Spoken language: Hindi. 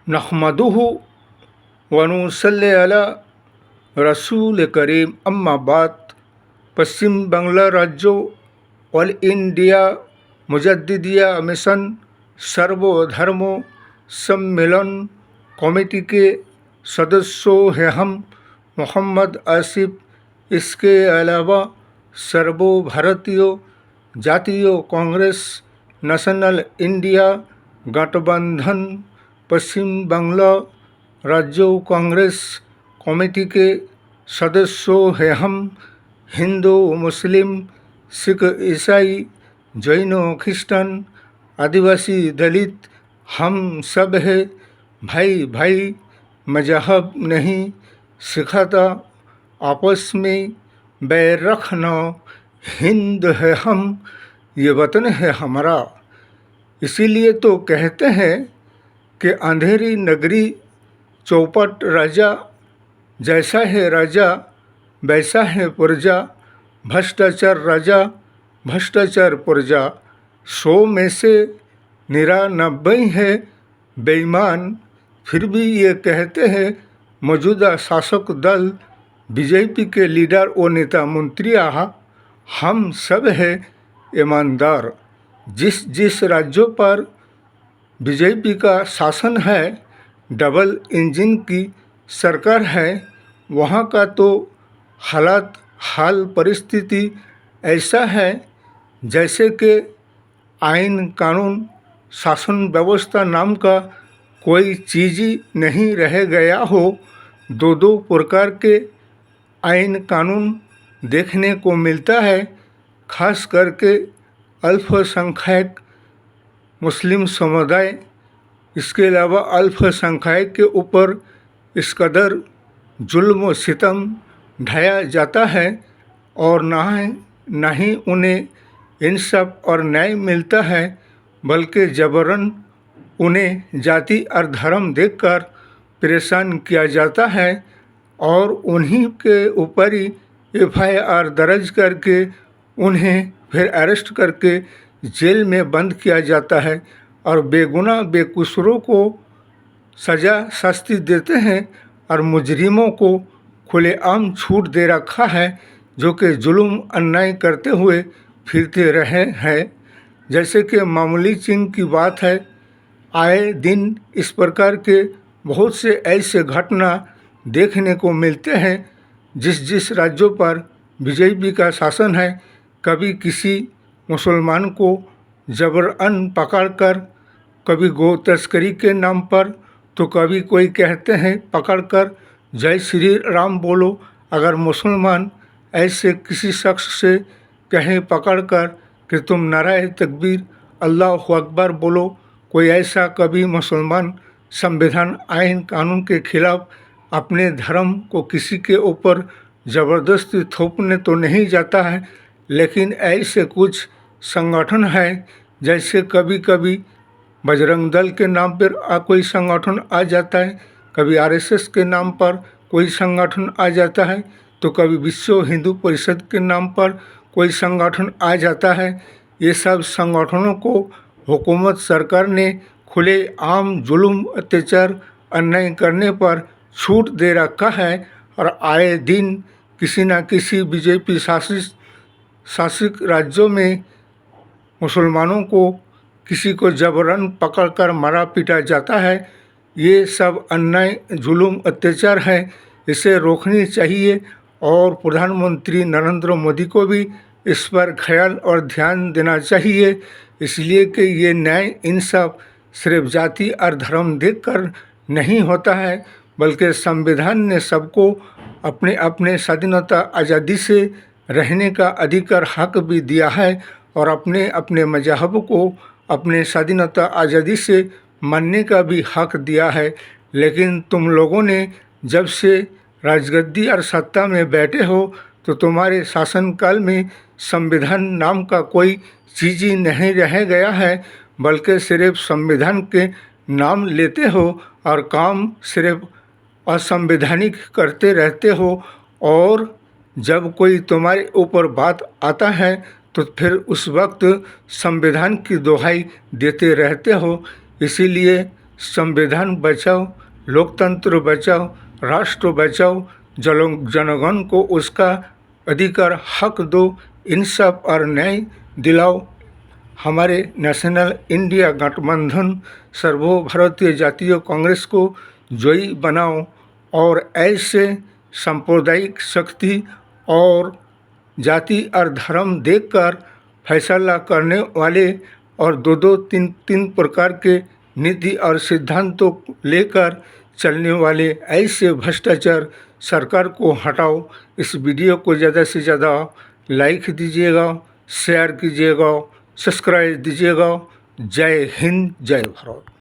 नहमदुहु व नुसल्ली अला रसूल करीम अम्मा बाद। पश्चिम बांग्ला राज्य ऑल इंडिया मुजद्दिदिया मिशन सर्वधर्म सम्मेलन कमेटी के सदस्यों हैं हम मोहम्मद आसिफ। इसके अलावा सर्व भारतीय जातीय कांग्रेस नेशनल इंडिया गठबंधन पश्चिम बांग्ला राज्य कांग्रेस कमेटी के सदस्यों हैं हम हिंदू मुस्लिम सिख ईसाई जैन क्रिश्चन आदिवासी दलित हम सब है भाई भाई। मजहब नहीं सिखाता आपस में बैर रखना। हिंद है हम, ये वतन है हमारा। इसीलिए तो कहते हैं कि अंधेरी नगरी चौपट राजा, जैसा है राजा वैसा है प्रजा। भ्रष्टाचार राजा भ्रष्टाचार प्रजा। 100 में से 99 है बेईमान। फिर भी ये कहते हैं मौजूदा शासक दल बीजेपी के लीडर और नेता मंत्रियाँ हम सब है ईमानदार। जिस जिस राज्यों पर बीजेपी का शासन है, डबल इंजन की सरकार है, वहाँ का तो हाल परिस्थिति ऐसा है जैसे कि आइन कानून शासन व्यवस्था नाम का कोई चीज़ ही नहीं रह गया हो। दो प्रकार के आइन कानून देखने को मिलता है, खास करके अल्पसंख्यक मुस्लिम समुदाय। इसके अलावा अल्पसंख्यक के ऊपर इस कदर जुल्म व सितम ढाया जाता है और ना ही उन्हें इंसाफ और न्याय मिलता है, बल्कि जबरन उन्हें जाति और धर्म देखकर परेशान किया जाता है और उन्हीं के ऊपर ही FIR दर्ज करके उन्हें फिर अरेस्ट करके जेल में बंद किया जाता है और बेगुनाह बेकसूरों को सज़ा सस्ती देते हैं और मुजरिमों को खुलेआम छूट दे रखा है, जो कि जुल्म अन्याय करते हुए फिरते रहे हैं। जैसे कि मामूली चिंग की बात है, आए दिन इस प्रकार के बहुत से ऐसे घटना देखने को मिलते हैं। जिस जिस राज्यों पर बीजेपी का शासन है, कभी किसी मुसलमान को जबरन पकड़कर, कभी गौ तस्करी के नाम पर, तो कभी कोई कहते हैं पकड़कर जय श्री राम बोलो। अगर मुसलमान ऐसे किसी शख्स से कहें पकड़कर कि तुम नाराए तकबीर अल्लाह अकबर बोलो, कोई ऐसा कभी मुसलमान संविधान आइन कानून के खिलाफ अपने धर्म को किसी के ऊपर ज़बरदस्ती थोपने तो नहीं जाता है। लेकिन ऐसे कुछ संगठन हैं, जैसे कभी कभी बजरंग दल के नाम पर कोई संगठन आ जाता है, कभी RSS के नाम पर कोई संगठन आ जाता है, तो कभी विश्व हिंदू परिषद के नाम पर कोई संगठन आ जाता है। ये सब संगठनों को हुकूमत सरकार ने खुले आम जुल्म अत्याचार अन्याय करने पर छूट दे रखा है और आए दिन किसी न किसी बीजेपी शासित राज्यों में मुसलमानों को किसी को जबरन पकड़कर मारा पीटा जाता है। ये सब अन्याय जुल्म अत्याचार है, इसे रोकनी चाहिए और प्रधानमंत्री नरेंद्र मोदी को भी इस पर ख्याल और ध्यान देना चाहिए। इसलिए कि ये न्याय इंसाफ सिर्फ जाति और धर्म देखकर नहीं होता है, बल्कि संविधान ने सबको अपने अपने स्वाधीनता आज़ादी से रहने का अधिकार हक भी दिया है और अपने अपने मजहब को अपने स्वाधीनता आज़ादी से मानने का भी हक दिया है। लेकिन तुम लोगों ने जब से राजगद्दी और सत्ता में बैठे हो, तो तुम्हारे शासनकाल में संविधान नाम का कोई चीज़ ही नहीं रह गया है, बल्कि सिर्फ संविधान के नाम लेते हो और काम सिर्फ असंवैधानिक करते रहते हो। और जब कोई तुम्हारे ऊपर बात आता है तो फिर उस वक्त संविधान की दुहाई देते रहते हो। इसीलिए संविधान बचाओ, लोकतंत्र बचाओ, राष्ट्र बचाओ, जनगण को उसका अधिकार हक दो, इंसाफ और न्याय दिलाओ। हमारे नेशनल इंडिया गठबंधन सर्वभारतीय जातीय कांग्रेस को जयी बनाओ और ऐसे सांप्रदायिक शक्ति और जाति और धर्म देखकर फैसला करने वाले और दो तीन प्रकार के नीति और सिद्धांतों को लेकर चलने वाले ऐसे भ्रष्टाचार सरकार को हटाओ। इस वीडियो को ज़्यादा से ज़्यादा लाइक दीजिएगा, शेयर कीजिएगा, सब्सक्राइब दीजिएगा। जय हिंद, जय भारत।